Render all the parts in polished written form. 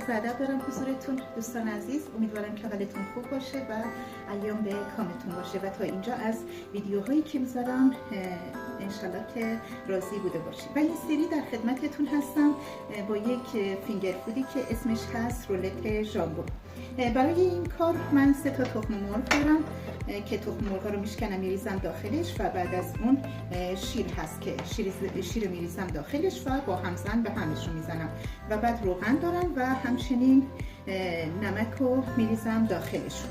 عرض ادب دارم حضورتون دوستان عزیز. امیدوارم که حالتون خوب باشه و ایام به کامتون باشه و تا اینجا از ویدیوهایی که میذارم انشالله که راضی بوده باشید. و این سری در خدمتتون هستم با یک فینگر فودی که اسمش هست رولت ژامبون. برای این کار من 3 تا تخم مرغ دارم که تخم مرغ رو میشکنم میریزم داخلش و بعد از اون شیر هست که شیر میریزم داخلش و با همزن به همشون میزنم و بعد روغن دارم و همچنین نمک رو میریزم داخلشون.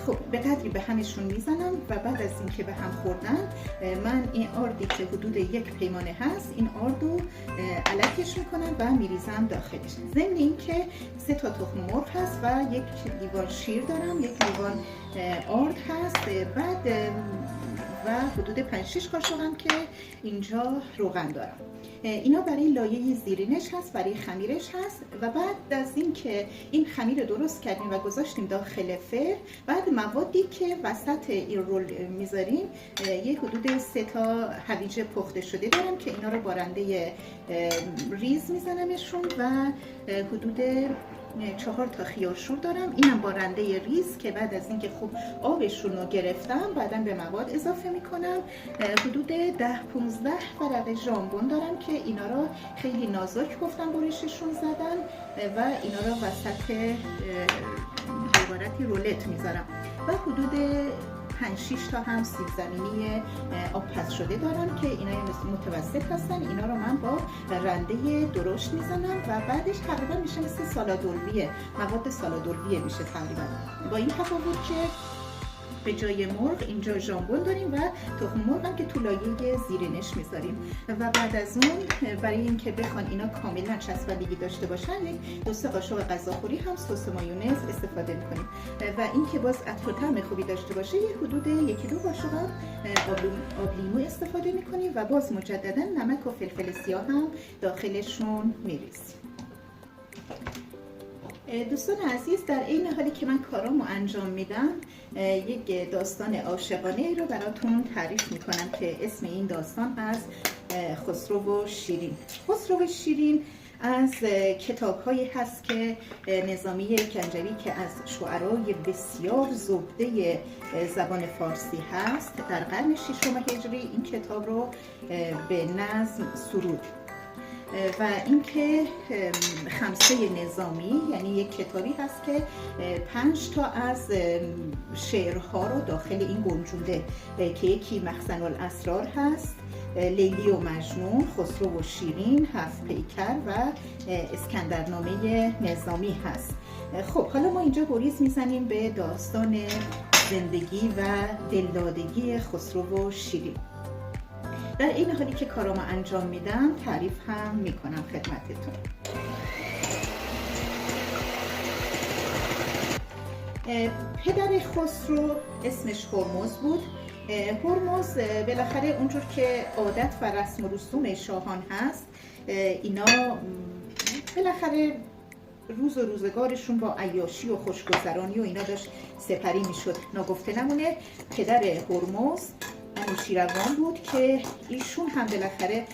خب به قدری به همشون میزنم و بعد از اینکه به هم خوردن من این آردی که حدود 1 پیمانه هست این آردو علکش میکنم و میریزم داخلش. ضمن اینکه 3 تا تخم مرغ هست و 1 لیوان شیر دارم، 1 لیوان آرد هست، بعد و حدود 5-6 قاشق هم که اینجا روغن دارم. اینا برای لایه زیرینش هست، برای خمیرش هست و بعد از این که این خمیر درست کردیم و گذاشتیم داخل فر، بعد موادی که وسط این رول میذاریم یه حدود 3 تا هویج پخته شده دارم که اینا رو با رنده ریز میزنمشون و حدود 4 تا خیارشور دارم، اینم با رنده ریز که بعد از اینکه خوب آبشون رو گرفتم بعدا به مواد اضافه میکنم. حدود 10-15 ورقه ژامبون دارم که اینا رو خیلی نازک گفتم برششون زدن و اینا رو وسط عبارتی رولت میذارم و حدود 5-6 تا هم سیب زمینی آب پز شده دارم که اینا متوسط هستن. اینا رو من با رنده درشت میزنم و بعدش تقریبا میشه مثل سالادولویه، مواد سالادولویه میشه تقریبا، با این تفاوت که به جای مرغ اینجا ژامبون داریم و تخم مرغ هم که تو لایه زیرینش میذاریم و بعد از اون برای اینکه بخوان اینا کاملا چسبندگی داشته باشن 2-3 قاشق غذاخوری هم سس مایونز استفاده میکنیم و اینکه باز عطر و طعم خوبی داشته باشه یه حدود 1-2 قاشق آب لیمو استفاده میکنیم و باز مجددا نمک و فلفل سیاه هم داخلشون میریزیم. دوستان عزیز، در این حالی که من کارامو انجام میدم یک داستان عاشقانه رو براتون تعریف میکنم که اسم این داستان هست خسرو و شیرین. خسرو و شیرین از کتاب‌هایی هست که نظامی کنجوی که از شعرای بسیار زبده زبان فارسی هست در قرن 6 هجری این کتاب رو به نظم سرود و اینکه خمسه نظامی یعنی یک کتابی هست که 5 تا از شعرها رو داخل این گنجونده که یکی مخزن الاسرار هست، لیلی و مجنون، خسرو و شیرین، 7 پیکر و اسکندرنامه نظامی هست. خب حالا ما اینجا گریز میزنیم به داستان زندگی و دلدادگی خسرو و شیرین. در این حالی که کارامو انجام میدم تعریف هم میکنم خدمتتون. پدر خسرو اسمش هرمز بود. هرمز بالاخره اونجور که عادت و رسم و رسوم شاهان هست اینا بالاخره روز و روزگارشون با عیاشی و خوشگذرانی و اینا داشت سپری میشد. ناگفته نمونه پدر هرمز انوشیروان بود که ایشون هم بالاخره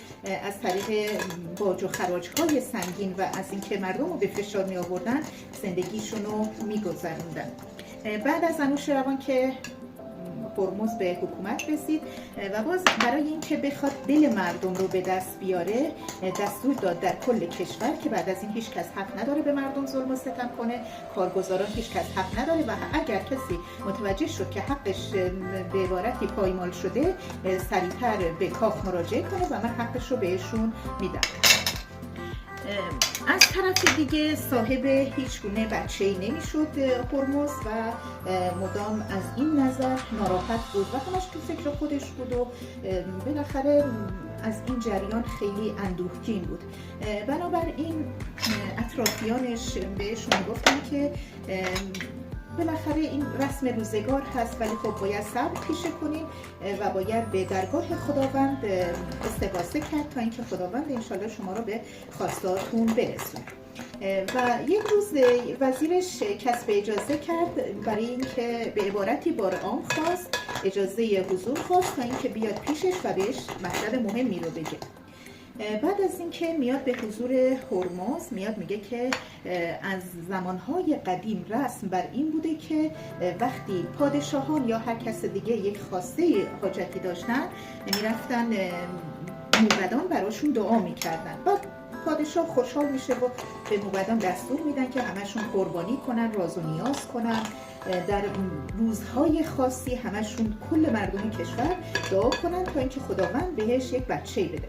از طریق باج و خراج‌های سنگین و از اینکه مردم رو به فشار می آوردن زندگیشون رو می گذروندن. بعد از انوشیروان که هرمز به حکومت رسید و باز برای اینکه بخواد دل مردم رو به دست بیاره دستور داد در کل کشور که بعد از این هیچ کس حق نداره به مردم ظلم و ستم کنه، کارگزاران هیچ کس حق نداره و اگر کسی متوجه شد که حقش به عبارتی پایمال شده سریعتر به کاخ مراجعه کنه و من حقش رو بهشون میدم. از طرف دیگه صاحب هیچ گونه بچه‌ای نمیشد هرمز و مدام از این نظر ناراحت بود و همش تو فکر خودش بود و بالاخره از این جریان خیلی اندوهگین بود. بنابراین اطرافیانش بهش میگفتن که بالاخره این رسم روزگار هست ولی خب باید صبر پیشه کنیم و باید به درگاه خداوند استغاثه کرد تا اینکه خداوند انشالله شما رو به خواستهاتون برسونه. و یک روز وزیرش کسب اجازه کرد برای اینکه به عبارتی بار عام خواست اجازه حضور خواست تا اینکه بیاد پیشش و بهش مطلب مهمی رو بگه. بعد از اینکه میاد به حضور هرمز، میاد میگه که از زمانهای قدیم رسم بر این بوده که وقتی پادشاهان یا هر کس دیگه یک خواسته حاجتی داشتن میرفتن موبدان براشون دعا میکردن. بعد پادشاه خوشحال میشه و به موبدان دستور میدن که همشون قربانی کنن، راز و نیاز کنن، در روزهای خاصی همشون کل مردم کشور دعا کنن تا اینکه خداوند بهش یک بچه بده.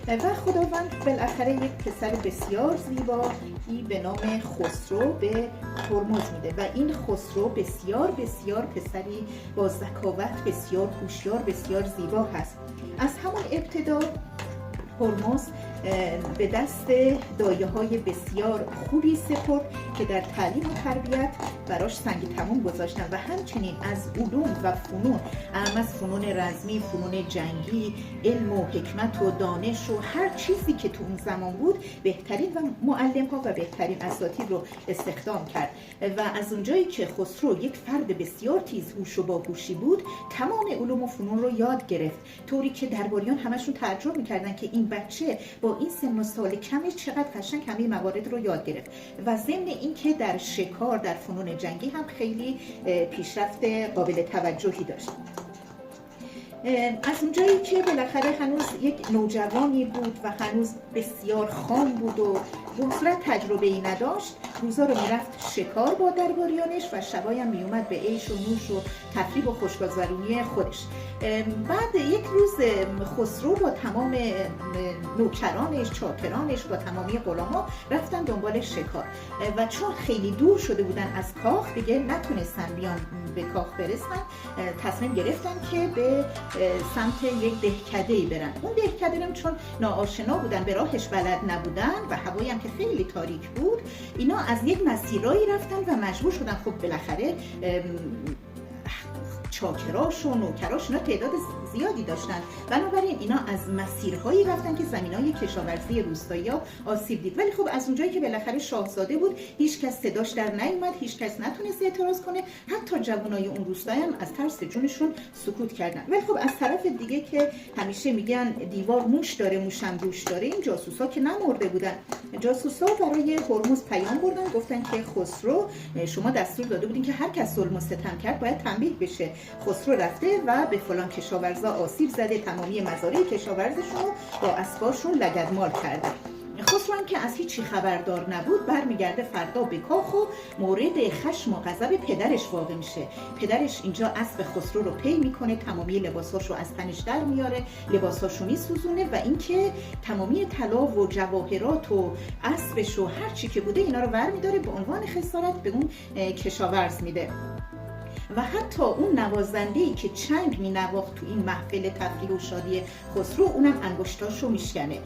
و خداوند بالاخره یک پسر بسیار زیبایی به نام خسرو به هرمز میده و این خسرو بسیار بسیار پسری با ذکاوت، بسیار هوشیار، بسیار زیبا هست. از همون ابتدا هرمز به دست دایه‌های بسیار خوبی سپرد که در تعلیم و تربیت براش سنگ تموم گذاشتن و همچنین از علوم و فنون، از فنون رزمی، فنون جنگی، علم و حکمت و دانش و هر چیزی که تو اون زمان بود بهترین و معلم‌ها و بهترین اساتید رو استخدام کرد. و از اونجایی که خسرو یک فرد بسیار تیزهوش و باهوشی بود، تمام علوم و فنون رو یاد گرفت، طوری که درباریان همشون تعجب می‌کردن که این بچه با این سن و سال کمش چقدر قشنگ همه موارد رو یاد گرفت. و ضمن اینکه در شکار، در فنون جنگی هم خیلی پیشرفت قابل توجهی داشت. از اونجایی که بالاخره هنوز یک نوجوانی بود و هنوز بسیار خام بود و به صورت تجربه ای نداشت، روزا رو میرفت شکار با درباریانش و شبایم میومد به عیش و نوش و تفریح و خوشگذرونی خودش. بعد یک روز خسرو با تمام نوکرانش، چاکرانش، با تمامی غلاما رفتن دنبال شکار و چون خیلی دور شده بودن از کاخ، دیگه نتونستن بیان به کاخ برسن، تصمیم گرفتن که به سمت یک دهکده‌ای برن. اون دهکده چون ناآشنا بودن، به راهش بلد نبودن و هوایی هم که خیلی تاریک بود، اینا از یک مسیرایی رفتن و مجبور شدن خب بالاخره چاکراش و نوکراش اینا تعداد زیادی داشتن، بنابراین اینا از مسیرهایی رفتن که زمینای کشاورزی روستایی‌ها آسیب دید. ولی خب از اونجایی که بالاخره شاهزاده بود، هیچ کس صداش در نیومد، هیچ کس نتونست اعتراض کنه، حتی جوانای اون روستایی هم از ترس جونشون سکوت کردن. ولی خب از طرف دیگه که همیشه میگن دیوار موش داره موشم گوش داره، این جاسوسا که نمرده بودن. جاسوسا برای هرمز پیام بردن، گفتن که خسرو شما دستور داده بودین که هر کس ظلم و ستم کرد باید تنبیه بشه. خسرو رفته و به فلان کشاورزا آسیب زده، تمامی مزارع کشاورزشون رو با اسباشون لگدمال کرده. خسرو هم که از هیچی خبردار نبود، برمیگرده فردا به کاخ و مورد خشم و غضب پدرش واقع میشه. پدرش اینجا اسب خسرو رو پی میکنه، تمامی لباساش رو از تنش در میاره، لباساش رو میسوزونه و اینکه تمامی طلا و جواهرات و اسبش و هر چی که بوده اینا رو برمیداره، به عنوان خسارت به اون کشاورز میده. و حتی اون نوازنده‌ای که چنگ می‌نواخت تو این محفل تفریح و شادی خسرو، اونم انگشتاشو میشکنه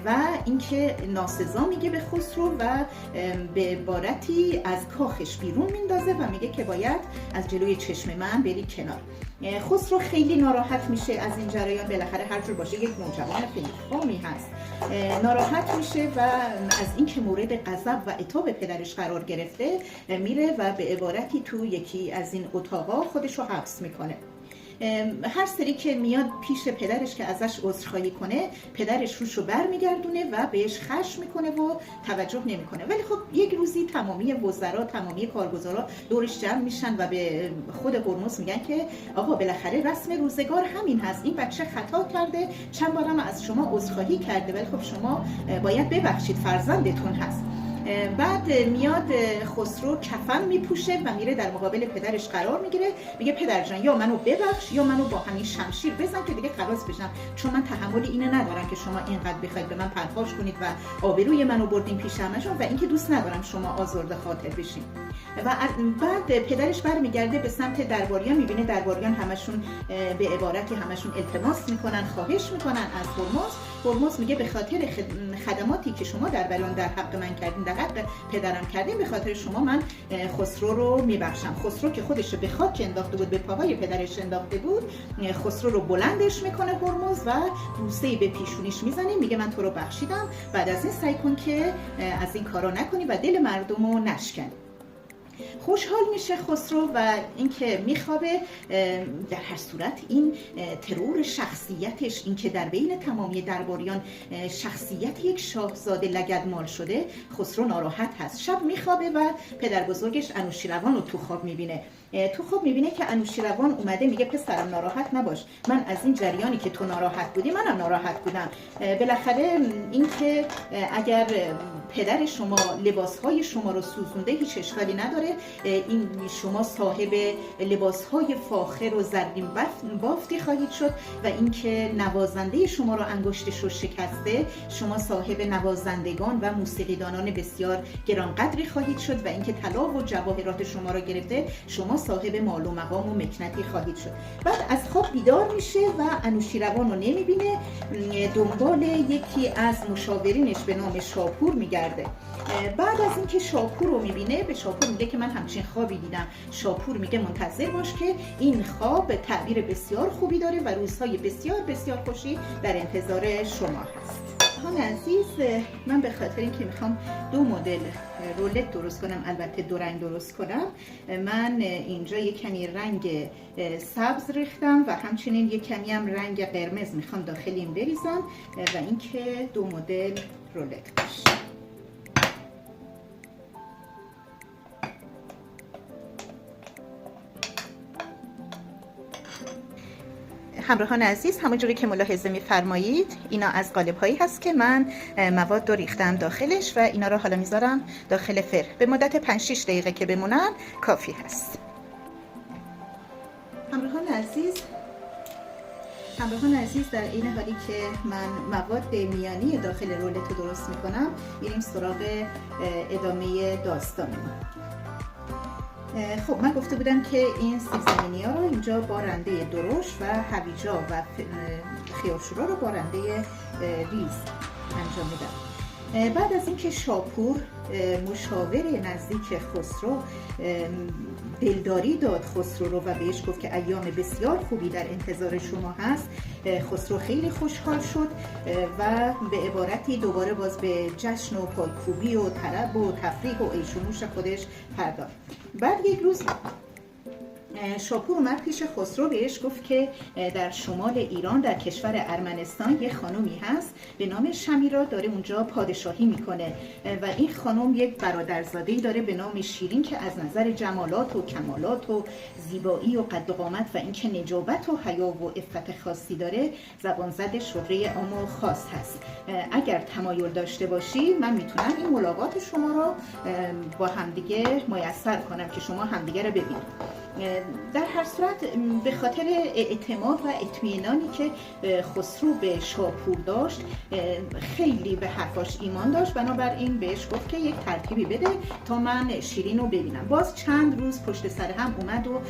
و اینکه ناسزا میگه به خسرو و به عبارتی از کاخش بیرون میندازه و میگه که باید از جلوی چشم من بری کنار. خسرو خیلی ناراحت میشه از این جریان، بالاخره هر جور باشه یک نوجوان خیلی خامی هست، ناراحت میشه و از اینکه مورد غضب و عتاب پدرش قرار گرفته میره و به عبارتی تو یکی از این اتاقا خودش رو حبس میکنه. هر سری که میاد پیش پدرش که ازش عذرخواهی کنه، پدرش روش رو برمیگردونه و بهش خشم میکنه و توجه نمیکنه. ولی خب یک روزی تمامی وزرا، تمامی کارگزارا دورش جمع میشن و به خود هرمز میگن که آقا بالاخره رسم روزگار همین هست، این بچه خطا کرده، چند بارم از شما عذرخواهی کرده، ولی خب شما باید ببخشید، فرزندتون هست. بعد میاد خسرو کفن میپوشه و میره در مقابل پدرش قرار میگیره، میگه پدر جان یا منو ببخش یا منو با همین شمشیر بزن که دیگه خلاص بشم، چون من تحمل اینو ندارم که شما اینقدر بخواید به من پرخاش کنید و آبروی منو بردین پیش همشون و اینکه دوست ندارم شما آزرده خاطر بشین. و بعد پدرش برمیگرده به سمت درباریان، میبینه درباریان همشون به عبارتی همشون التماس میکنن، خواهش میکنن از هرمز میگه به خاطر خدماتی که شما درباریان در حق من کردین، در حق پدرم کردین، به خاطر شما من خسرو رو میبخشم. خسرو که خودش رو به خاک انداخته بود، به پاهای پدرش انداخته بود، خسرو رو بلندش میکنه هرمز و بوسه‌ای به پیشونیش میزنه، میگه من تو رو بخشیدم، بعد از این سعی کن که از این کارا نکنی و دل مردم رو نشکنی. خوشحال میشه خسرو و اینکه میخوابه. در هر صورت این ترور شخصیتش، اینکه در بین تمامی درباریان شخصیت یک شاهزاده لگدمال شده، خسرو ناراحت هست. شب میخوابه و پدر بزرگش انوشیروان رو تو خواب میبینه. که انوشیروان اومده میگه پسرم ناراحت نباش، من از این جریانی که تو ناراحت بودی منم ناراحت بودم. بالاخره اینکه اگر پدر شما لباسهای شما رو سوزونده هیچ اشکالی نداره، این شما صاحب لباسهای فاخر و زرین بافتی خواهید شد و اینکه نوازنده شما رو انگشتش رو شکسته، شما صاحب نوازندگان و موسیقیدانان بسیار گرانقدری خواهید شد و اینکه طلا و جواهرات شما رو گرفته، شما صاحب مال و مقام و مکنتی خواهید شد. بعد از خواب بیدار میشه و انوشیروان رو نمیبینه، دنبال یکی از مشاورینش به نام شاپور میگرده. بعد از اینکه شاپور رو میبینه، به شاپور میگه که من همچین خوابی دیدم. شاپور میگه منتظر باش که این خواب تعبیر بسیار خوبی داره و روزهای بسیار بسیار خوشی در انتظار شما هست. خان عزیز، من به خاطر اینکه میخوام 2 مدل رولت درست کنم، البته 2 رنگ درست کنم، من اینجا یک کمی رنگ سبز ریختم و همچنین یک کمی هم رنگ قرمز میخوام داخل این بریزم و اینکه 2 مدل رولت باشه. همراهان عزیز، همونجوری که ملاحظه می‌فرمایید اینا از قالب‌هایی هست که من مواد رو ریختم داخلش و اینا رو حالا میذارم داخل فر. به مدت 5-6 دقیقه که بمونن کافی هست. همراهان عزیز، در این حالی که من مواد میانی داخل رولت رو درست میکنم، میریم سراغ ادامه داستانمون. خب من گفته بودم که این سیب زمینی ها رو اینجا با رنده درشت و هویجا و خیارشورا رو با رنده ریز انجام میدم. بعد از اینکه شاپور مشاور نزدیک خسرو دلداری داد خسرو رو و بهش گفت که ایام بسیار خوبی در انتظار شما هست، خسرو خیلی خوشحال شد و به عبارتی دوباره باز به جشن و پایکوبی و طرب و تفریح و عیش و نوش خودش پرداخت. بعد یک روز شاپور اومد پیش خسرو، بهش گفت که در شمال ایران در کشور ارمنستان یه خانومی هست به نام شمیرا، داره اونجا پادشاهی میکنه و این خانم یک برادرزاده‌ای داره به نام شیرین که از نظر جمالات و کمالات و زیبایی و قد و قامت و اینکه نجابت و حیا و عفت خاصی داره، زبان زد شهره عام و خاص هست. اگر تمایل داشته باشی من میتونم این ملاقات شما رو با همدیگه میسر کنم که شما همدیگه رو ببینید. در هر صورت به خاطر اعتماد و اطمینانی که خسرو به شاپور داشت خیلی به حرفاش ایمان داشت، بنابراین بهش گفت که یک ترتیبی بده تا من شیرین رو ببینم. باز چند روز پشت سر هم اومد و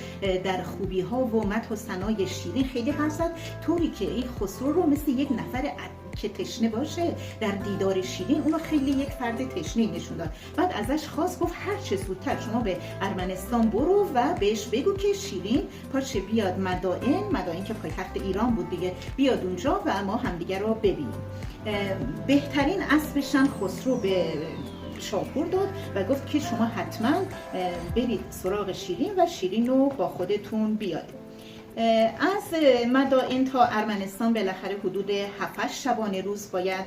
در خوبی ها و مدح و ثنای شیرین خیلی حرف زد، طوری که این خسرو رو مثل یک نفر که تشنه باشه در دیدار شیرین اونو خیلی یک فرد تشنه نشون داد. بعد ازش خواست، گفت هر چه زودتر شما به ارمنستان برو و بهش بگو که شیرین پاچه بیاد مدائن که پایتخت ایران بود دیگه، بیاد اونجا و ما همدیگه رو ببینیم. بهترین اسبشم خسرو به شاپور داد و گفت که شما حتما برید سراغ شیرین و شیرین رو با خودتون بیارید. از مدائن تا ارمنستان بالاخره حدود 7-8 شبانه روز باید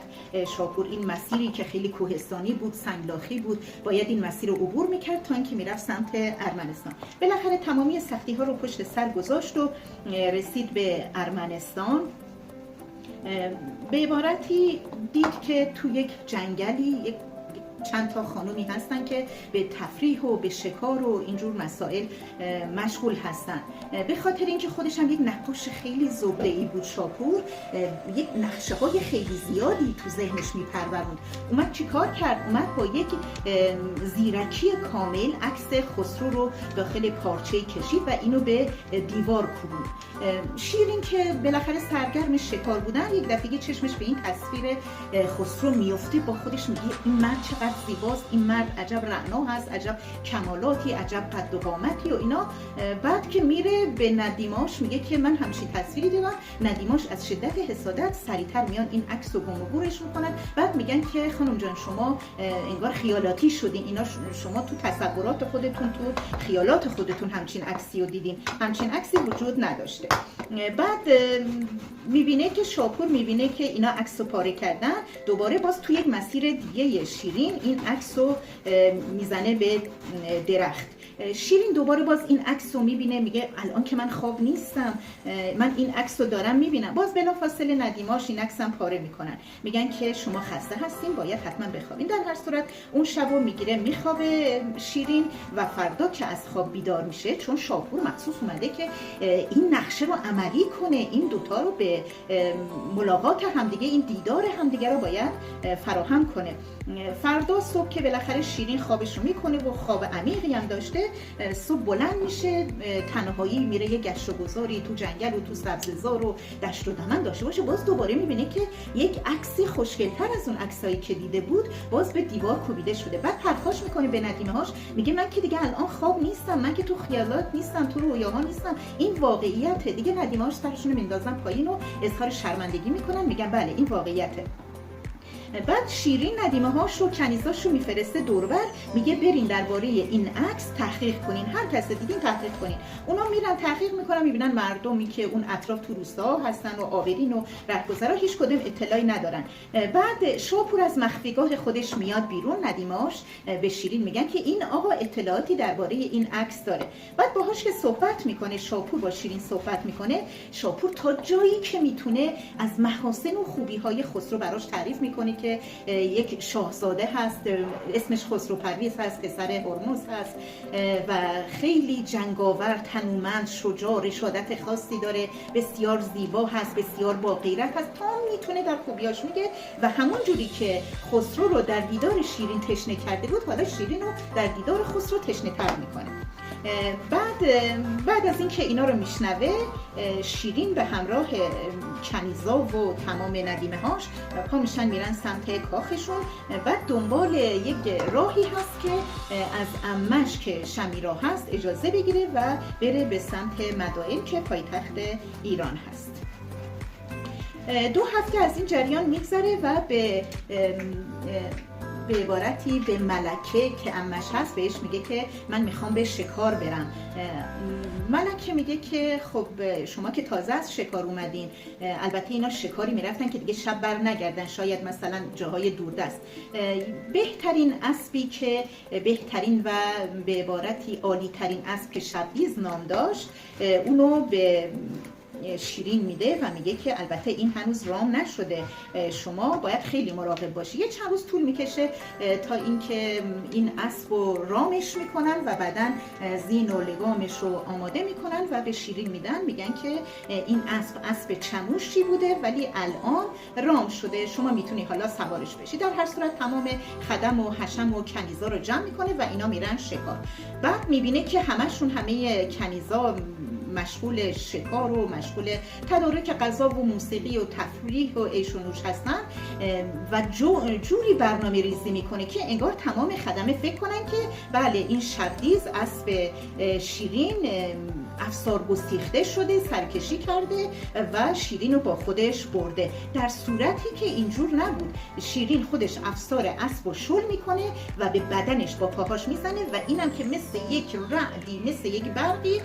شاپور این مسیری که خیلی کوهستانی بود، سنگلاخی بود، باید این مسیر رو عبور میکرد تا اینکه میرفت سمت ارمنستان. بالاخره تمامی سختی ها رو پشت سر گذاشت و رسید به ارمنستان. به عبارتی دید که تو یک جنگلی چند تا خانومی هستن که به تفریح و به شکار و اینجور مسائل مشغول هستن. به خاطر اینکه خودش هم یک نقاش خیلی زبده‌ای بود شاپور، یک نقشه های خیلی زیادی تو ذهنش میپروروند. اومد چیکار کرد؟ اومد با یک زیرکی کامل عکس خسرو رو داخل پارچه‌ای کشید و اینو به دیوار کوبید. شیرین که بالاخره سرگرم شکار بودن، یک دفعه چشمش به این تصویر خسرو میفته، با خودش میگه این مرد چقدر زیباست، این مرد عجب رعنا هست، عجب کمالاتی، عجب قد و قامتی و اینا. بعد که میره به ندیماش میگه که من همچین تصویری دیدم، ندیماش از شدت حسادت سریعتر میان این عکس رو گم و گورش میکنن. بعد میگن که خانم جان شما انگار خیالاتی شدین، اینا شما تو تصورات خودتون، تو خیالات خودتون همچین عکسی رو دیدین، همچین عکسی وجود نداشته. بعد میبینه که شاپور میبینه که اینا عکس رو پاره کردن، دوباره باز توی یک مسیر دیگه شیرین این عکس رو میزنه به درخت. شیرین دوباره باز این عکس رو میبینه، میگه الان که من خواب نیستم، من این عکس رو دارم میبینم. باز بلافاصله ندیماش این عکس هم پاره میکنن، میگن که شما خسته هستین، باید حتما بخوابین. در هر صورت اون شب رو میگیره میخوابه شیرین و فردا که از خواب بیدار میشه، چون شاپور مخصوص اومده که این نقشه رو عملی کنه، این دوتا رو به ملاقات همدیگه، این دیدار همدیگه رو باید فراهم کنه. فردا صبح که بالاخره شیرین خوابش رو میکنه و خواب عمیقی هم داشته، صبح بلند میشه، تنهایی میره یه گشت و گذاری تو جنگل و تو سبززار و دشت و دمن داشته باشه، باز دوباره میبینه که یک عکسی خوشگل‌تر از اون عکسایی که دیده بود باز به دیوار کوبیده شده. بعد پرخاش میکنه به ندیمه‌هاش، میگه من که دیگه الان خواب نیستم، من که تو خیالات نیستم، تو رویاها نیستم، این واقعیته. دیگه ندیمه‌هاش سرشون رو میندازن پایین و اظهار شرمندگی میکنن، میگن بله این واقعیته. بعد شیرین ندیمه‌هاش رو کنیزاش رو میفرسته دوربر، میگه برین درباره این عکس تحقیق کنین، هر کس دیدین تحقیق کنین. اونا میرن تحقیق میکنن، میبینن مردمی که اون اطراف تو روستا هستن و آبرین و رهگذرا هیچ کدوم اطلاعی ندارن. بعد شاپور از مخفیگاه خودش میاد بیرون، ندیمه‌هاش به شیرین میگن که این آقا اطلاعاتی درباره این عکس داره. بعد باهاش که صحبت میکنه، شاپور با شیرین صحبت میکنه، شاپور تا جایی که میتونه از محاسن و خوبی‌های خسرو براش تعریف میکنه که یک شاهزاده هست، اسمش خسرو پرویز هست، پسر هرمز هست و خیلی جنگاور، تنومند، شجاع، رشادت خاصی داره، بسیار زیبا هست، بسیار با غیرت هست، تا میتونه در خوبیاش میگه. و همون جوری که خسرو رو در دیدار شیرین تشنه کرده بود، حالا شیرین رو در دیدار خسرو تشنه تر میکنه. بعد از اینکه اینا رو میشنوه، شیرین به همراه کنیزا و تمام ندیمه‌هاش پا میشن میرن سمت کاخشون. بعد دنبال یک راهی هست که از عمش که شمیرا هست اجازه بگیره و بره به سمت مدائن که پایتخت ایران هست. 2 هفته از این جریان میگذره و به عبارتی به ملکه که عمش هست بهش میگه که من میخوام به شکار برم. ملکه میگه که خب شما که تازه از شکار اومدین، البته اینا شکاری میرفتن که دیگه شب بر نگردن، شاید مثلا جاهای دوردست، بهترین اسبی که بهترین و به عبارتی عالی ترین اسب که شبدیز نام داشت اونو به شیرین میده و میگه که البته این هنوز رام نشده، شما باید خیلی مراقب باشی. یه چند روز طول میکشه تا اینکه این اسب رو رامش میکنن و بعدن زین و لگامش رو آماده میکنن و به شیرین میدن، میگن که این اسب چموشی بوده ولی الان رام شده، شما میتونی حالا سوارش بشی. در هر صورت تمام خدم و حشم و کنیزا رو جمع میکنه و اینا میرن شکار. بعد میبینه که همه کنیزا مشغول شکار و مشغول تدارک غذا و موسیقی و تفریح و عیش و نوش هستن و جوری برنامه ریزی میکنه که انگار تمام خدمه فکر کنن که بله این شبدیز اسب شیرین افسار گسیخته شده، سرکشی کرده و شیرین رو با خودش برده. در صورتی که اینجور نبود، شیرین خودش افسار اسب رو شل میکنه و به بدنش با پاهاش میزنه و اینم که مثل یک رعدی، مثل یک برقی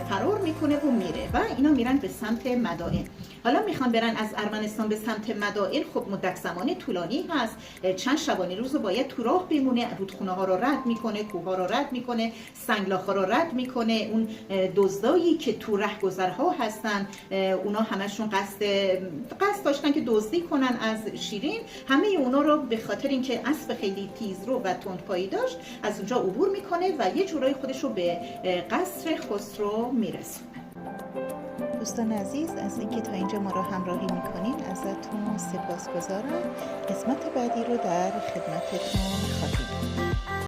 فرار میکنه و میره و اینا میرن به سمت مدائن. حالا میخوان برن از ارمنستان به سمت مدائن، خب مدت زمان طولانی هست، چند شبانه روز باید تو راه بمونه، رودخونه ها رو رد میکنه، کوه ها رو رد میکنه، سنگلاخ ها رو رد میکنه. اون دزدایی که تو رهگذرها هستن اونا همشون قصد داشتن که دزدی کنن از شیرین، همه اونا رو به خاطر اینکه اسب خیلی تیزرو و تندپایی داشت از اونجا عبور میکنه و یه جورایی خودش رو به قصر خسرو میرسونه. دوستان عزیز از اینکه تا اینجا ما را همراهی میکنین ازتون سپاسگزارم. قسمت بعدی رو در خدمتتون خواهیم بود.